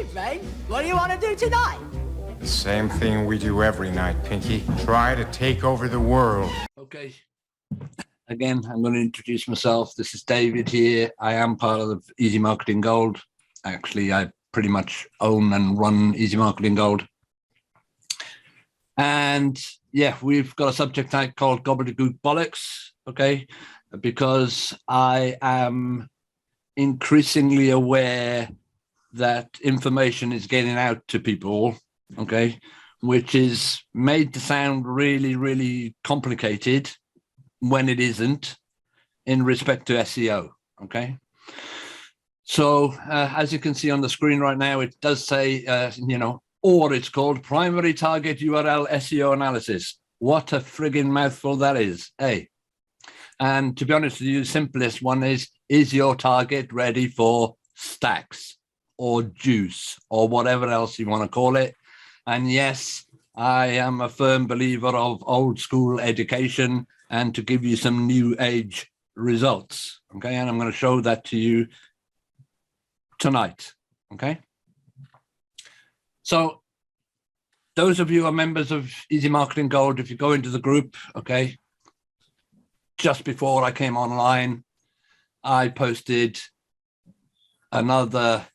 evening. What do you want to do tonight? The same thing we do every night, Pinky. Try to take over the world. Okay. Again, I'm going to introduce myself. This is David here. I am part of Easy Marketing Gold. Actually, I pretty much own and run Easy Marketing Gold. And yeah, we've got a subject tag called GobbleDyGook Bollocks, okay? Because I am increasingly aware that information is getting out to people, okay, which is made to sound really, really complicated when it isn't in respect to SEO, okay? So as you can see on the screen right now, it does say, or it's called Primary Target URL SEO Analysis. What a friggin' mouthful that is, eh? And to be honest with you, the simplest one is your target ready for stacks or juice or whatever else you want to call it? And yes, I am a firm believer of old school education and to give you some new age results, okay? And I'm going to show that to you tonight, okay? So those of you who are members of Easy Marketing Gold, if you go into the group, okay, just before I came online, I posted another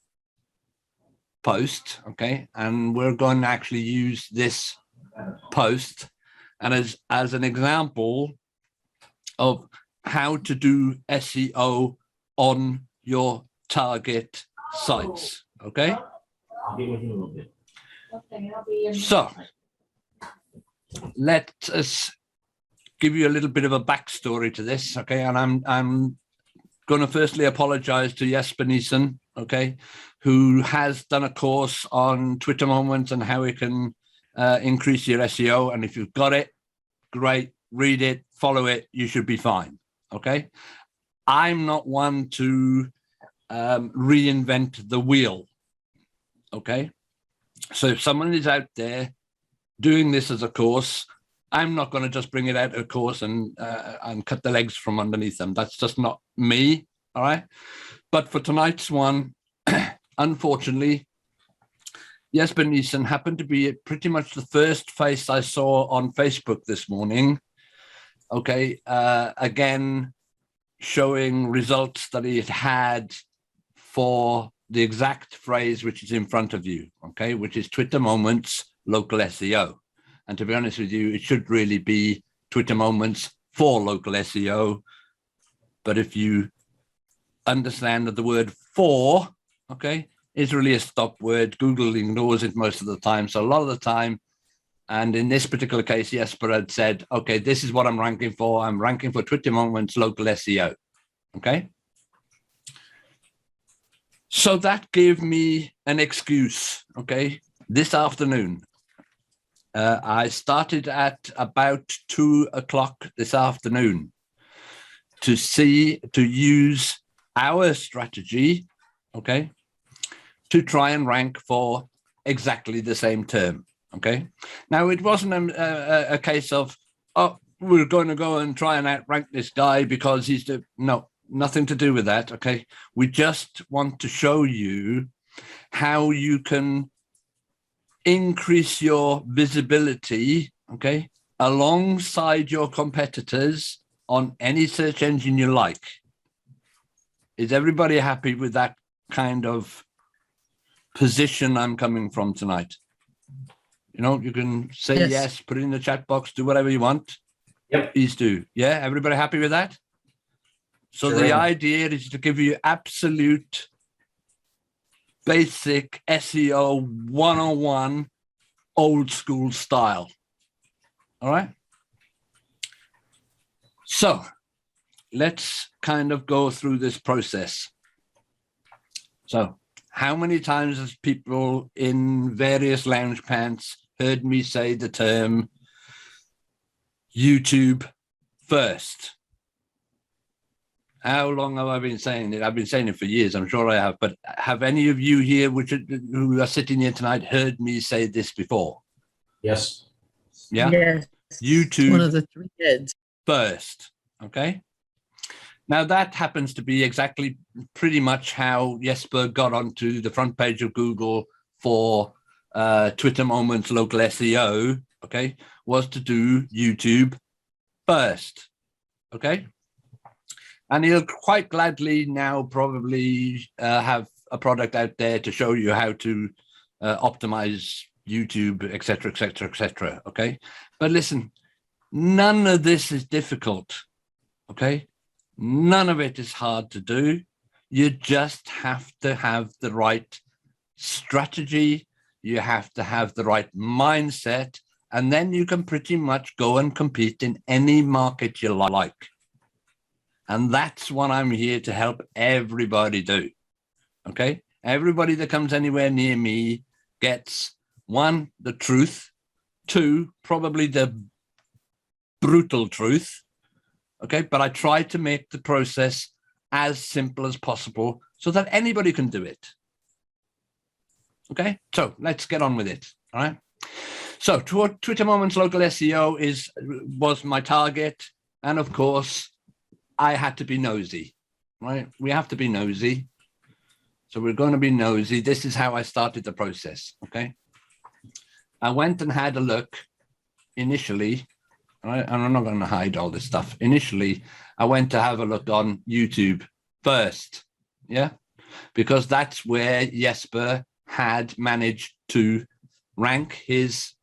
post, okay, and we're going to actually use this post and as an example of how to do SEO on your target sites, okay? So let us give you a little bit of a backstory to this, okay? And I'm going to firstly apologize to Jesper Nielsen, okay, who has done a course on Twitter Moments and how you can increase your SEO. And if you've got it, great, read it, follow it, you should be fine, okay? I'm not one to reinvent the wheel, okay? So if someone is out there doing this as a course, I'm not going to just bring it out of a course and cut the legs from underneath them. That's just not me, all right? But for tonight's one, unfortunately, Jesper Nielsen happened to be pretty much the first face I saw on Facebook this morning, okay? Again, showing results that he had for the exact phrase which is in front of you, okay, which is Twitter Moments Local SEO. And to be honest with you, it should really be Twitter Moments for local SEO. But if you understand that the word for, okay, is really a stop word, Google ignores it most of the time. So a lot of the time, and in this particular case, Jesper had said, okay, this is what I'm ranking for. I'm ranking for Twitter Moments Local SEO, okay? So that gave me an excuse, okay? This afternoon, I started at about 2 o'clock this afternoon to use our strategy, okay, to try and rank for exactly the same term, okay? Now, it wasn't a case of, oh, we're going to go and try and outrank this guy because he's the, no, nothing to do with that, okay? We just want to show you how you can increase your visibility, okay, alongside your competitors on any search engine you like. Is everybody happy with that kind of position I'm coming from tonight? You know, you can say yes, put it in the chat box, do whatever you want. Yep. Please do. Yeah, everybody happy with that? So Sure. The idea is to give you absolute basic SEO 101 old school style. All right. So let's kind of go through this process. So how many times has people in various lounge pants heard me say the term YouTube first? How long have I been saying it? I've been saying it for years, I'm sure I have. But have any of you here who are sitting here tonight heard me say this before? Yes. Yeah? Yes. YouTube One of the three kids. first, okay? Now that happens to be exactly pretty much how Jesper got onto the front page of Google for Twitter Moments local SEO, okay, was to do YouTube first, okay? And he'll quite gladly now probably have a product out there to show you how to optimize YouTube, et cetera, okay? But listen, none of this is difficult, okay? None of it is hard to do. You just have to have the right strategy. You have to have the right mindset, and then you can pretty much go and compete in any market you like. And that's what I'm here to help everybody do, okay? Everybody that comes anywhere near me gets, 1, the truth, 2, probably the brutal truth, okay? But I try to make the process as simple as possible so that anybody can do it, okay? So let's get on with it, all right? So Twitter Moments Local SEO was my target. And of course, I had to be nosy, right? We have to be nosy. So we're going to be nosy. This is how I started the process, okay? I went and had a look initially, right? And I'm not going to hide all this stuff. Initially, I went to have a look on YouTube first, yeah? Because that's where Jesper had managed to rank his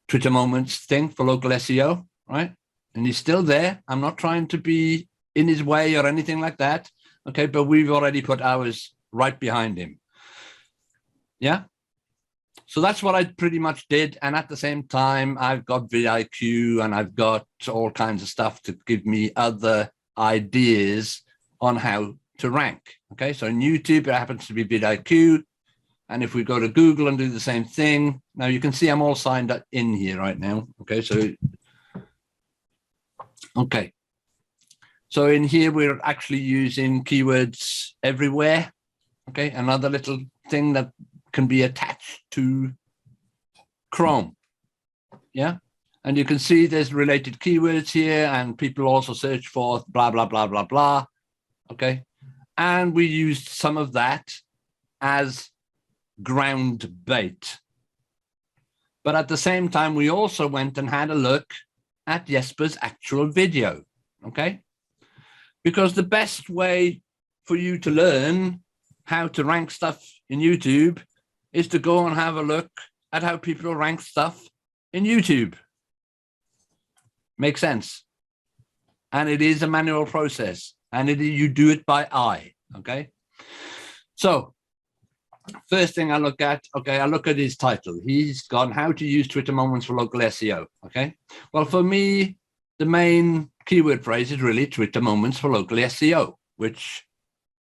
Twitter Moments thing for local SEO, right? And he's still there. I'm not trying to be in his way or anything like that, okay? But we've already put ours right behind him, yeah? So that's what I pretty much did. And at the same time, I've got vidIQ and I've got all kinds of stuff to give me other ideas on how to rank, okay? So in YouTube, it happens to be vidIQ. And if we go to Google and do the same thing, now you can see I'm all signed up in here right now. Okay, so, okay. So in here, we're actually using keywords everywhere. Okay, another little thing that can be attached to Chrome. Yeah, and you can see there's related keywords here and people also search for blah, blah, blah, blah, blah. Okay, and we used some of that as ground bait. But at the same time, we also went and had a look at Jesper's actual video, okay? Because the best way for you to learn how to rank stuff in YouTube is to go and have a look at how people rank stuff in YouTube. Makes sense? And it is a manual process, and you do it by eye, okay? So, first thing I look at, okay, I look at his title. He's gone, how to use Twitter Moments for local SEO, okay? Well, for me, the main keyword phrase is really Twitter Moments for local SEO, which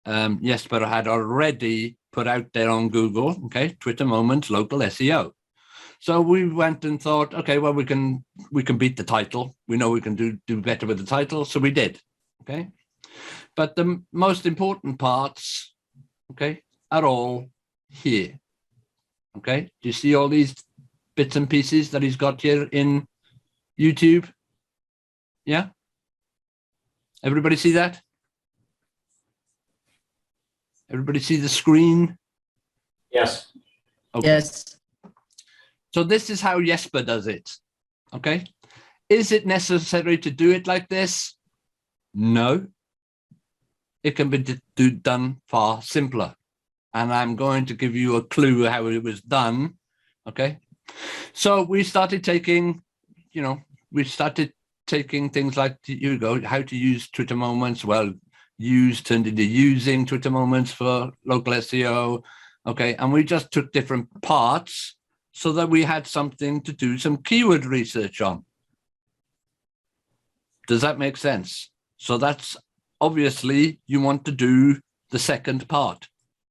Jesper had already put out there on Google, okay? Twitter Moments local SEO. So we went and thought, okay, well, we can beat the title. We know we can do better with the title, so we did, okay? But the most important parts, okay, are all here, okay? Do you see all these bits and pieces that he's got here in YouTube? Yeah? Everybody see that? Everybody see the screen? Yes. Okay. Yes. So this is how Jesper does it, okay? Is it necessary to do it like this? No. It can be done far simpler. And I'm going to give you a clue how it was done, okay? So we started taking, things like, how to use Twitter Moments. Well, use turned into using Twitter Moments for local SEO, okay? And we just took different parts so that we had something to do some keyword research on. Does that make sense? So that's obviously you want to do the second part.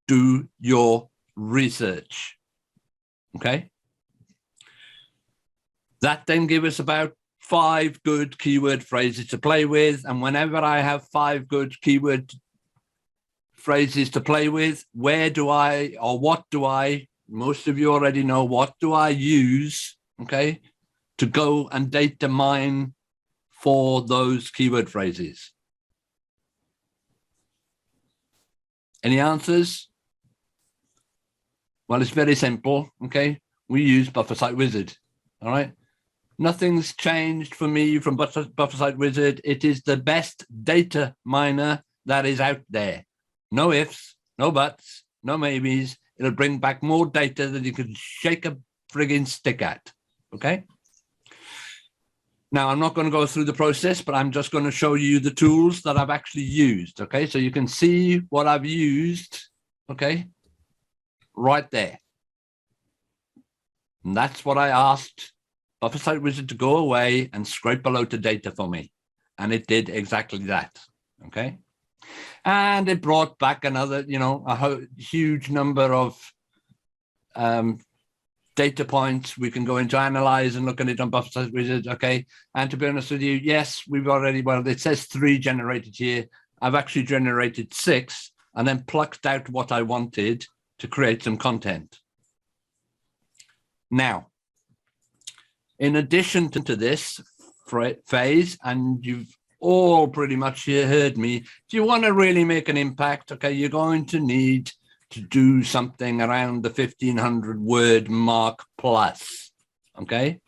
Do your research, okay? That then gives us about 5 good keyword phrases to play with. And whenever I have 5 good keyword phrases to play with, what do I, most of you already know, what do I use, okay, to go and data mine for those keyword phrases? Any answers? Well, it's very simple, okay? We use Buffer Site Wizard, all right? Nothing's changed for me from Buffer Site Wizard. It is the best data miner that is out there. No ifs, no buts, no maybes. It'll bring back more data than you can shake a frigging stick at, okay? Now, I'm not going to go through the process, but I'm just going to show you the tools that I've actually used, okay? So you can see what I've used, okay, right there. And that's what I asked Buffer Site Wizard to go away and scrape a load of data for me. And it did exactly that, okay? And it brought back another, you know, a huge number of data points we can go into analyze and look at it on Buffer Site Wizard, okay? And to be honest with you, yes, we've already, well, it says 3 generated here. I've actually generated 6 and then plucked out what I wanted to create some content. Now, in addition to this phase, and you've all pretty much heard me, if you want to really make an impact, okay, you're going to need to do something around the 1,500 word mark plus, okay?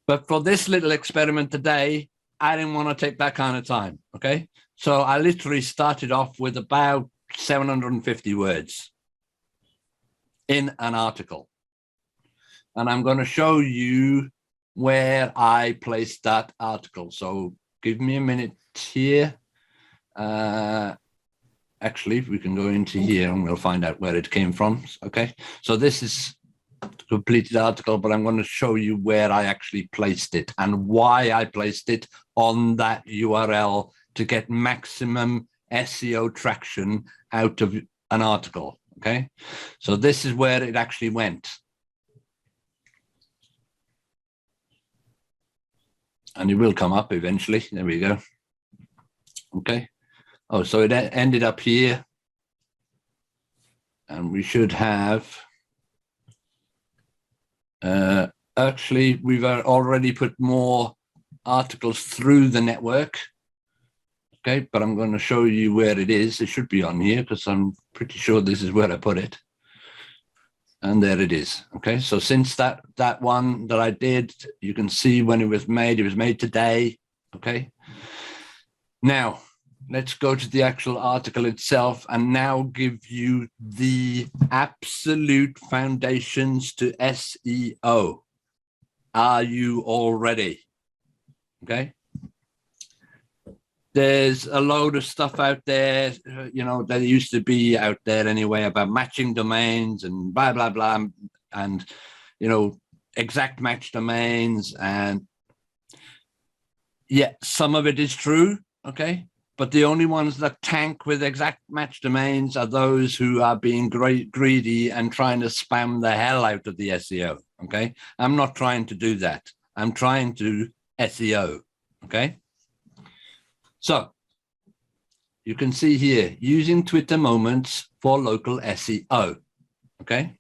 But for this little experiment today, I didn't want to take that kind of time, okay? So I literally started off with about 750 words in an article. And I'm going to show you where I placed that article. So give me a minute here. Actually, if we can go into here and we'll find out where it came from. Okay, so this is the completed article, but I'm going to show you where I actually placed it and why I placed it on that URL to get maximum SEO traction out of an article. Okay, so this is where it actually went. And it will come up eventually. There we go. Okay. Oh, so it ended up here. And we should have, actually, we've already put more articles through the network. Okay, but I'm going to show you where it is. It should be on here because I'm pretty sure this is where I put it. And there it is. Okay, so since that one that I did, you can see when it was made today. Okay, now let's go to the actual article itself and now give you the absolute foundations to SEO. Are you all ready? Okay. There's a load of stuff out there, you know, that used to be out there anyway about matching domains and blah, blah, blah. And, you know, exact match domains. And yeah, some of it is true. Okay. But the only ones that tank with exact match domains are those who are being greedy and trying to spam the hell out of the SEO. Okay. I'm not trying to do that. I'm trying to SEO. Okay. So you can see here, using Twitter moments for local SEO, okay?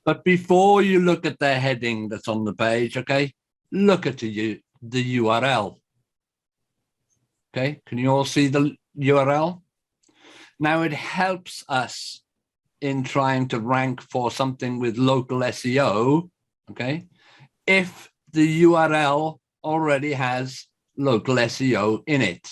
But before you look at the heading that's on the page, okay, look at the URL, okay? Can you all see the URL? Now it helps us in trying to rank for something with local SEO, okay, if the URL already has local SEO in it.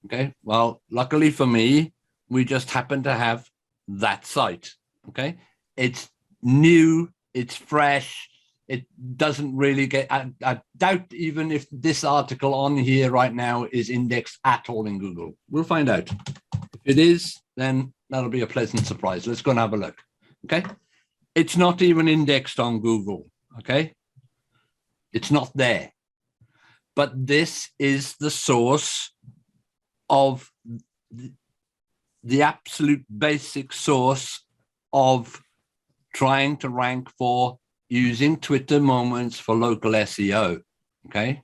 Okay, well, luckily for me, we just happen to have that site. Okay, it's new, it's fresh, it doesn't really get, I doubt even if this article on here right now is indexed at all in Google. We'll find out. If it is, then that'll be a pleasant surprise. Let's go and have a look. Okay, it's not even indexed on Google. Okay, it's not there. But this is the source of the absolute basic source of trying to rank for using Twitter moments for local SEO. Okay.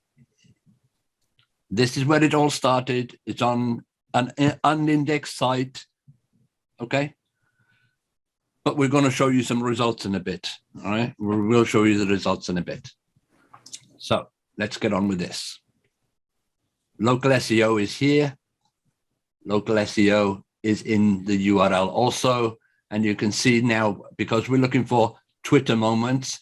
This is where it all started. It's on an unindexed site. Okay. But we're going to show you some results in a bit. All right. We'll show you the results in a bit. So let's get on with this. Local SEO is here. Local SEO is in the URL also. And you can see now, because we're looking for Twitter moments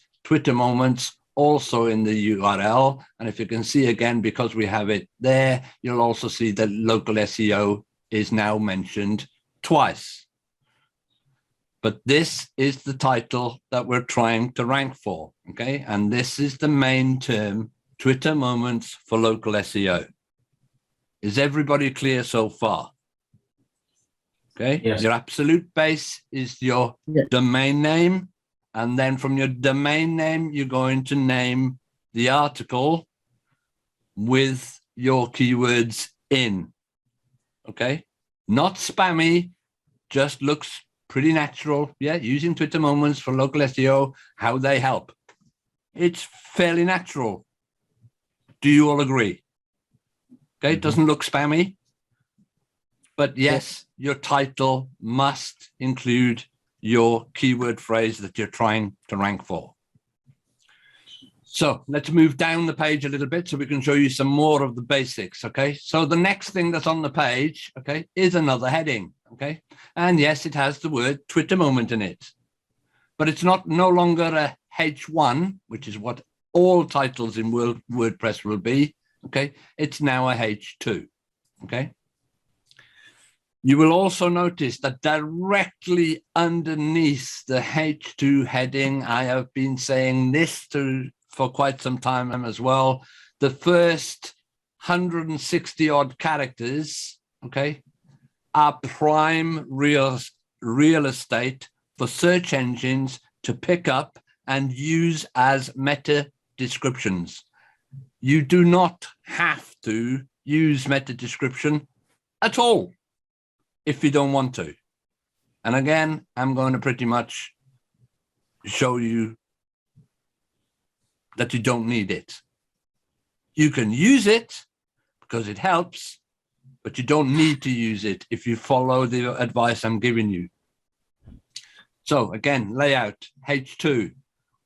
also in the URL. And if you can see again, because we have it there, you'll also see that local SEO is now mentioned twice. But this is the title that we're trying to rank for, okay? And this is the main term, Twitter moments for local SEO. Is everybody clear so far? Okay, Yes. Your absolute base is your domain name. And then from your domain name, you're going to name the article with your keywords in, okay? Not spammy, just looks pretty natural. Yeah, using Twitter moments for local SEO, how they help. It's fairly natural. Do you all agree? Okay, it doesn't look spammy. But yes, your title must include your keyword phrase that you're trying to rank for. So let's move down the page a little bit so we can show you some more of the basics, okay? So the next thing that's on the page, okay, is another heading, okay? And yes, it has the word Twitter moment in it, but it's no longer a H1, which is what all titles in WordPress will be, okay? It's now a H2, okay? You will also notice that directly underneath the H2 heading, I have been saying this for quite some time as well. The first 160 odd characters, okay, are prime real estate for search engines to pick up and use as meta descriptions. You do not have to use meta description at all if you don't want to. And again, I'm going to pretty much show you that you don't need it. You can use it because it helps, but you don't need to use it if you follow the advice I'm giving you. So again, layout, H2,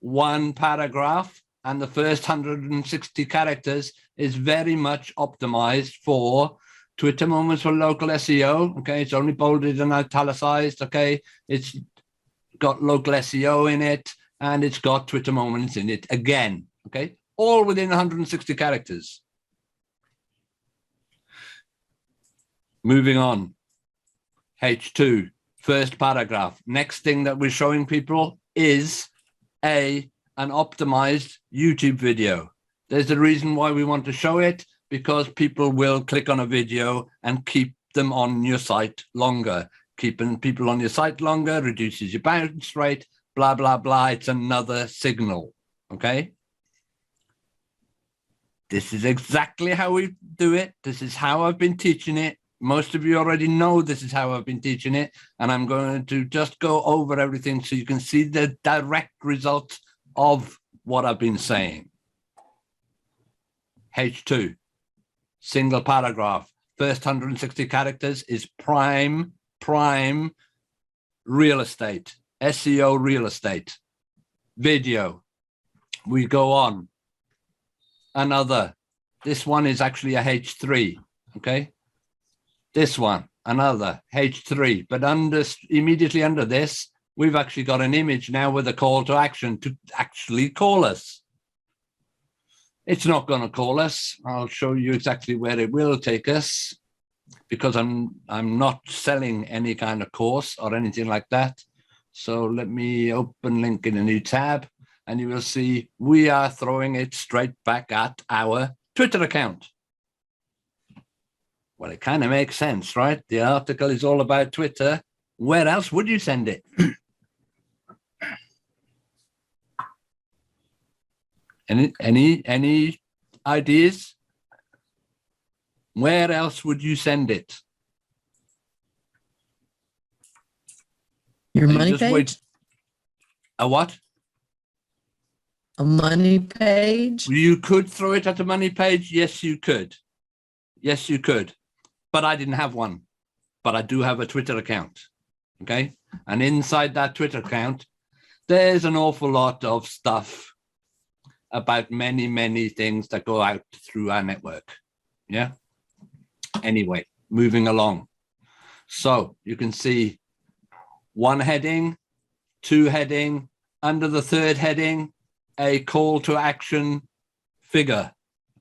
one paragraph, and the first 160 characters is very much optimized for Twitter moments for local SEO. Okay, it's only bolded and italicized. Okay, it's got local SEO in it, and it's got Twitter moments in it again. Okay, all within 160 characters. Moving on, H2, first paragraph. Next thing that we're showing people is an optimized YouTube video. There's a reason why we want to show it, because people will click on a video and keep them on your site longer. Keeping people on your site longer reduces your bounce rate, blah, blah, blah. It's another signal, okay? This is exactly how we do it. This is how I've been teaching it. Most of you already know this is how I've been teaching it, and I'm going to just go over everything so you can see the direct results of what I've been saying. H2. Single paragraph, first 160 characters is prime real estate, SEO real estate. Video, we go on. Another, this one is actually a H3, okay? This one, another H3, but immediately under this, we've actually got an image now with a call to action to actually call us. It's not going to call us. I'll show you exactly where it will take us, because I'm not selling any kind of course or anything like that. So let me open link in a new tab, and you will see we are throwing it straight back at our Twitter account. Well, it kind of makes sense, right? The article is all about Twitter. Where else would you send it? Any ideas? Where else would you send it? Your money page? A what? A money page? You could throw it at a money page. Yes, you could. Yes, you could. But I didn't have one. But I do have a Twitter account. Okay. And inside that Twitter account, there's an awful lot of stuff about many things that go out through our network. Yeah. Anyway, moving along. So you can see one heading, two heading, under the third heading, a call to action figure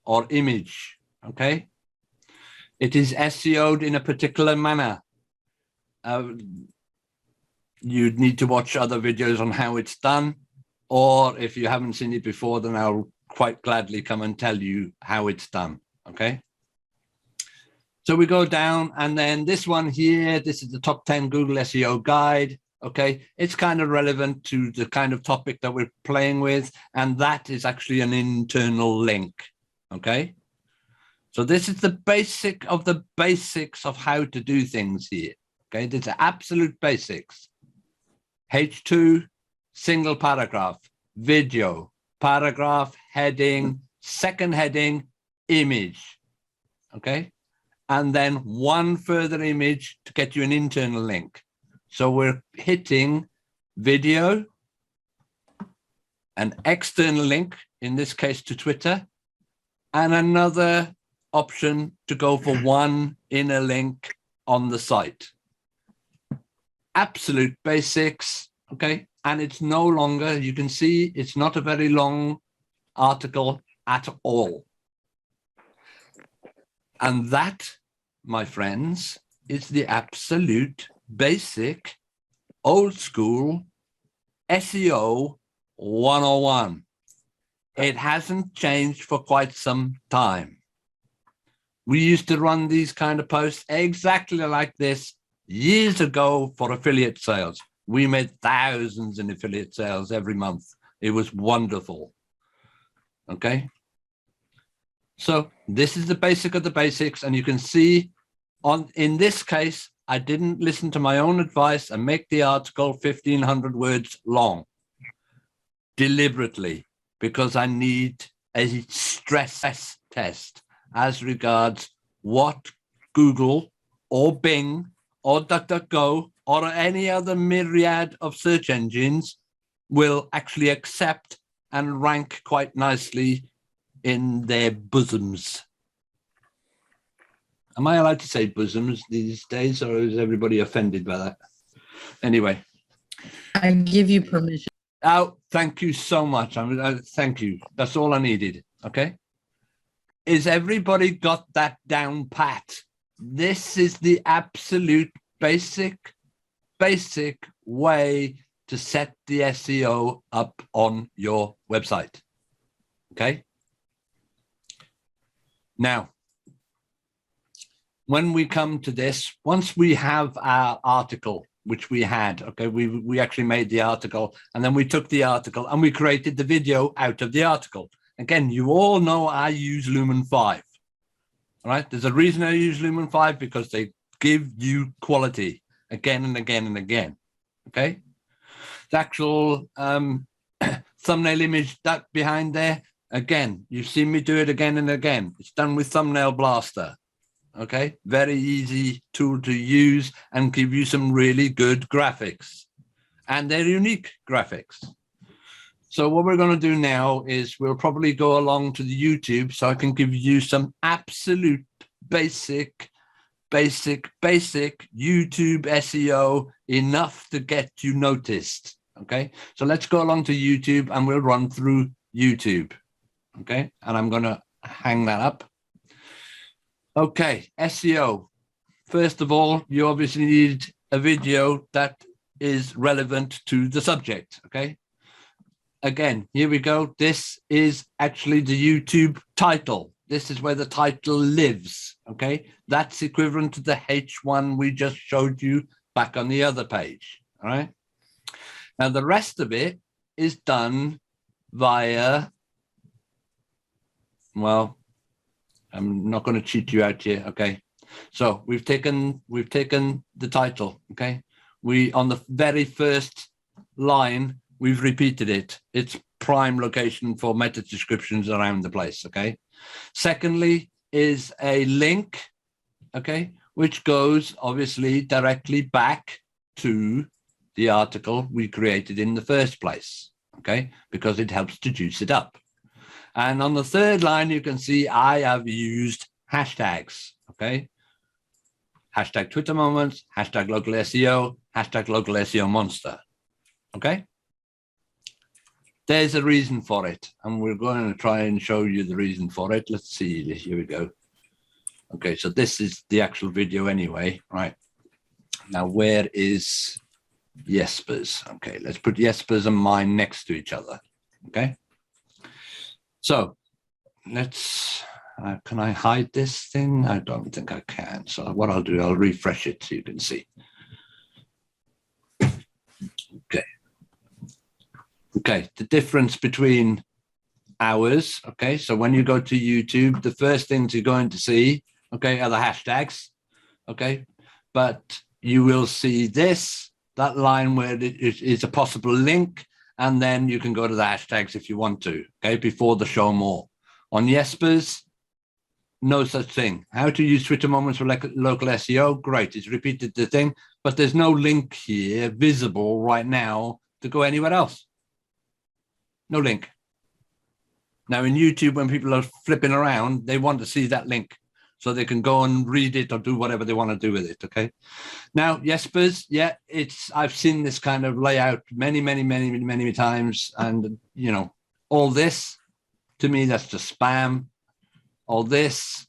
or image, okay? It is SEO'd in a particular manner. You'd need to watch other videos on how it's done, or if you haven't seen it before, then I'll quite gladly come and tell you how it's done, okay? So we go down, and then this one here, this is the top 10 Google SEO guide, okay? It's kind of relevant to the kind of topic that we're playing with, and that is actually an internal link, okay? So this is the basic of the basics of how to do things here, okay? These are absolute basics. H2, single paragraph, video, paragraph, heading, second heading, image, okay? And then one further image to get you an internal link. So we're hitting video, an external link, in this case to Twitter, and another option to go for one inner link on the site. Absolute basics, okay? And it's no longer, you can see it's not a very long article at all. And that, my friends, is the absolute basic, old school SEO 101. It hasn't changed for quite some time. We used to run these kind of posts exactly like this years ago for affiliate sales. We made thousands in affiliate sales every month. It was wonderful. Okay. So this is the basic of the basics. And you can see in this case, I didn't listen to my own advice and make the article 1,500 words long deliberately, because I need a stress test as regards what Google or Bing or DuckDuckGo or any other myriad of search engines will actually accept and rank quite nicely in their bosoms. Am I allowed to say bosoms these days, or is everybody offended by that? Anyway. I give you permission. Oh, thank you so much. Thank you. That's all I needed. Okay. Is everybody got that down pat? This is the absolute basic way to set the SEO up on your website. Okay. Now, when we come to this, once we have our article, which we had, okay, we actually made the article, and then we took the article and we created the video out of the article. Again, you all know I use Lumen 5. All right, there's a reason I use Lumen 5, because they give you quality again and again and again. Okay, the actual thumbnail image that behind there, again, you've seen me do it again and again. It's done with Thumbnail Blaster. Okay, very easy tool to use and give you some really good graphics, and they're unique graphics. So what we're going to do now is we'll probably go along to the YouTube, so I can give you some absolute basic YouTube SEO, enough to get you noticed. Okay, so let's go along to YouTube and we'll run through YouTube. Okay, and I'm going to hang that up. Okay, SEO. First of all, you obviously need a video that is relevant to the subject, okay? Again, here we go. This is actually the YouTube title. This is where the title lives, okay? That's equivalent to the H1 we just showed you back on the other page, all right? Now, the rest of it is done via, well, I'm not going to cheat you out here, okay? So we've taken the title, okay? We, on the very first line, we've repeated it. It's prime location for meta descriptions around the place, okay? Secondly is a link, okay, which goes obviously directly back to the article we created in the first place, okay? Because it helps to juice it up. And on the third line, you can see I have used hashtags, okay? hashtag Twitter moments, hashtag local SEO, hashtag local SEO monster. Okay? There's a reason for it, and we're going to try and show you the reason for it. Let's see, here we go. Okay, so this is the actual video anyway, right? Now, where is Jesper's? Okay, let's put Jesper's and mine next to each other, okay? So let's, can I hide this thing? I don't think I can. So what I'll do, I'll refresh it so you can see. Okay. Okay, the difference between ours, okay, so when you go to YouTube, the first things you're going to see, okay, are the hashtags, okay, but you will see this, that line where it is a possible link, and then you can go to the hashtags if you want to, okay, before the show more. On Jesper's, no such thing. How to use Twitter moments for local SEO, great, it's repeated the thing, but there's no link here visible right now to go anywhere else. No link. Now in YouTube, when people are flipping around, they want to see that link so they can go and read it or do whatever they want to do with it. Okay. Now, Jesper's, yeah, I've seen this kind of layout many times. And, you know, all this to me, that's just spam. All this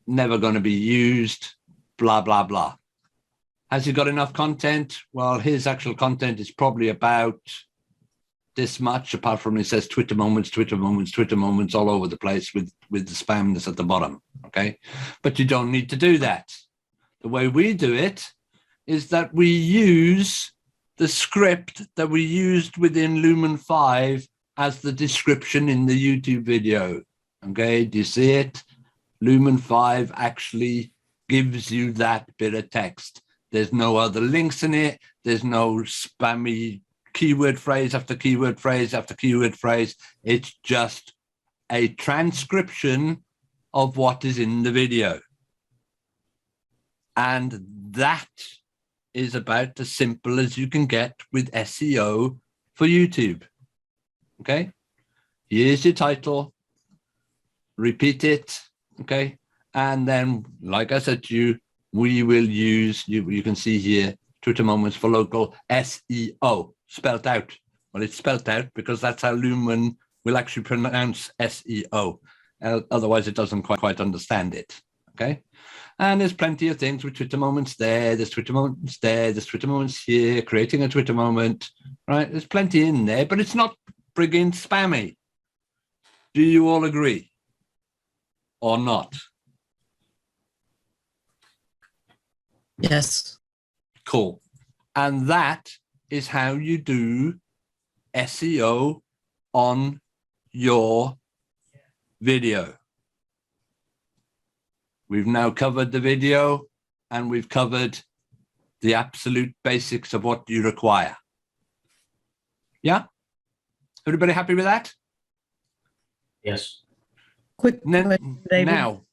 never going to be used, blah, blah, blah. Has he got enough content? Well, his actual content is probably about this much, apart from it says Twitter moments all over the place with the spam that's at the bottom, okay? But you don't need to do that. The way we do it is that we use the script that we used within Lumen 5 as the description in the YouTube video, okay? Do you see it? Lumen 5 actually gives you that bit of text. There's no other links in it. There's no spammy keyword phrase after keyword phrase after keyword phrase. It's just a transcription of what is in the video. And that is about as simple as you can get with SEO for YouTube. Okay? Here's your title. Repeat it. Okay? And then, like I said to you, we will use, you can see here, Twitter moments for local SEO. Spelt out. Well, it's spelt out because that's how Lumen will actually pronounce SEO. Otherwise, it doesn't quite understand it. Okay. And there's plenty of things with Twitter moments there. There's Twitter moments there. There's Twitter moments here. Creating a Twitter moment. Right. There's plenty in there, but it's not frigging spammy. Do you all agree? Or not? Yes. Cool. And that is how you do SEO on your video. We've now covered the video and we've covered the absolute basics of what you require. Yeah? Everybody happy with that? Yes. Quick question, David. Now,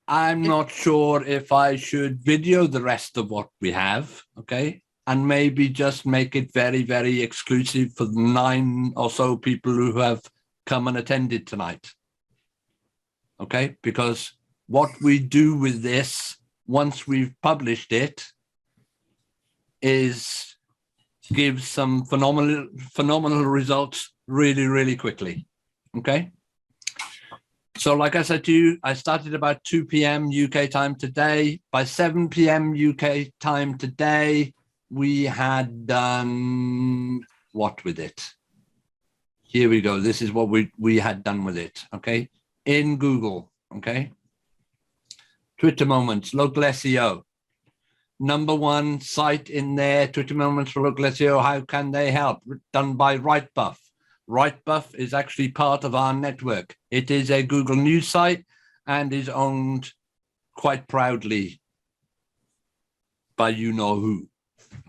I'm not sure if I should video the rest of what we have, okay? And maybe just make it very exclusive for the 9 or so people who have come and attended tonight. Okay, because what we do with this, once we've published it, is give some phenomenal results really quickly. Okay. So like I said to you, I started about 2 p.m. UK time today. By 7 p.m. UK time today, we had done what with it? Here we go. This is what we had done with it, okay? In Google, okay? Twitter moments, local SEO. #1 site in there, Twitter moments for local SEO. How can they help? Done by RightBuff. RightBuff is actually part of our network. It is a Google News site and is owned quite proudly by you know who.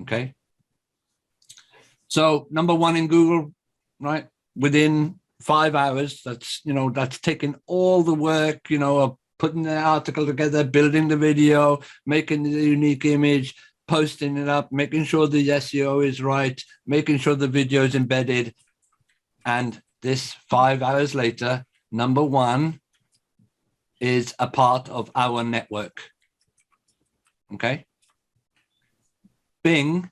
Okay. So #1 in Google, right? Within 5 hours, that's, you know, that's taking all the work, you know, of putting the article together, building the video, making the unique image, posting it up, making sure the SEO is right, making sure the video is embedded. And this 5 hours later, #1 is a part of our network. Okay. Bing.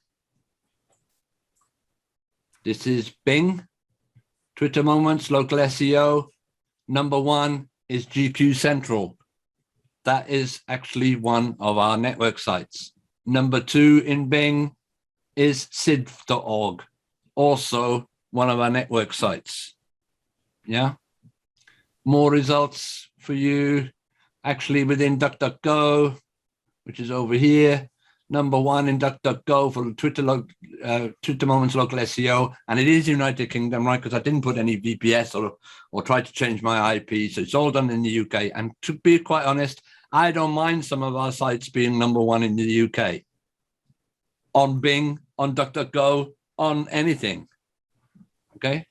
This is Bing. Twitter Moments, local SEO. Number 1 is GQ Central. That is actually one of our network sites. Number 2 in Bing is sidv.org, also one of our network sites. Yeah. More results for you actually within DuckDuckGo, which is over here. Number 1 in DuckDuckGo for Twitter Moments local SEO, and it is United Kingdom, right? Because I didn't put any VPS or try to change my IP, so it's all done in the UK. And to be quite honest, I don't mind some of our sites being number 1 in the UK. On Bing, on DuckDuckGo, on anything. Okay.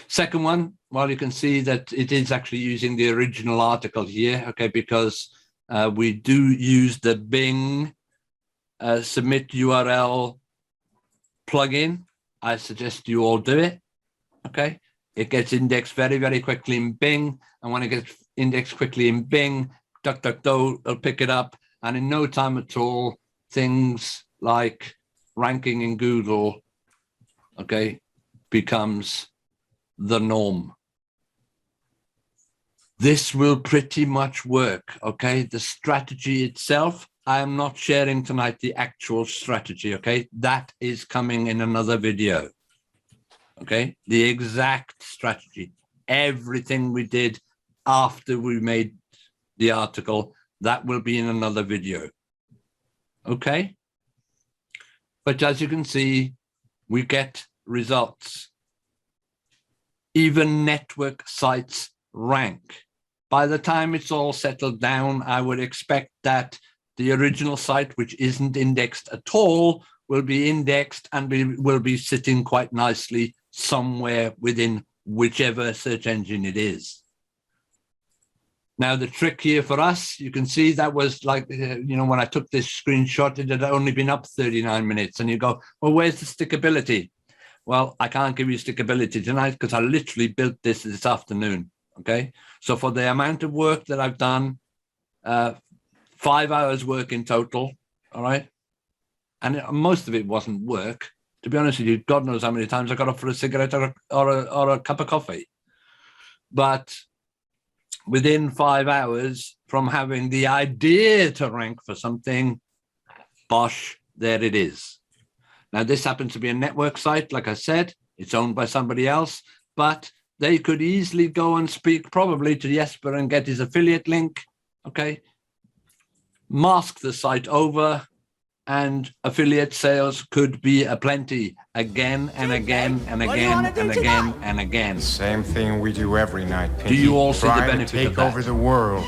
Second one, well, you can see that it is actually using the original article here, okay, because we do use the Bing submit URL plugin. I suggest you all do it. Okay. It gets indexed very, very quickly in Bing. And when it gets indexed quickly in Bing, DuckDuckGo will pick it up. And in no time at all, things like ranking in Google, okay, becomes the norm. This will pretty much work. Okay. The strategy itself, I am not sharing tonight the actual strategy, okay? That is coming in another video, okay? The exact strategy, everything we did after we made the article, that will be in another video, okay? But as you can see, we get results. Even network sites rank. By the time it's all settled down, I would expect that the original site, which isn't indexed at all, will be indexed and will be sitting quite nicely somewhere within whichever search engine it is. Now, the trick here for us, you can see that was like, you know, when I took this screenshot, it had only been up 39 minutes. And you go, well, where's the stickability? Well, I can't give you stickability tonight because I literally built this afternoon. Okay. So for the amount of work that I've done, 5 hours work in total, all right? And most of it wasn't work. To be honest with you, God knows how many times I got up for a cigarette or a cup of coffee. But within 5 hours from having the idea to rank for something, bosh, there it is. Now, this happens to be a network site, like I said. It's owned by somebody else, but they could easily go and speak probably to Jesper and get his affiliate link, okay? Mask the site over, and affiliate sales could be aplenty again and again and again and again and again. Same thing we do every night, Pinky. Do you all see the Try to benefit take of that? over the world.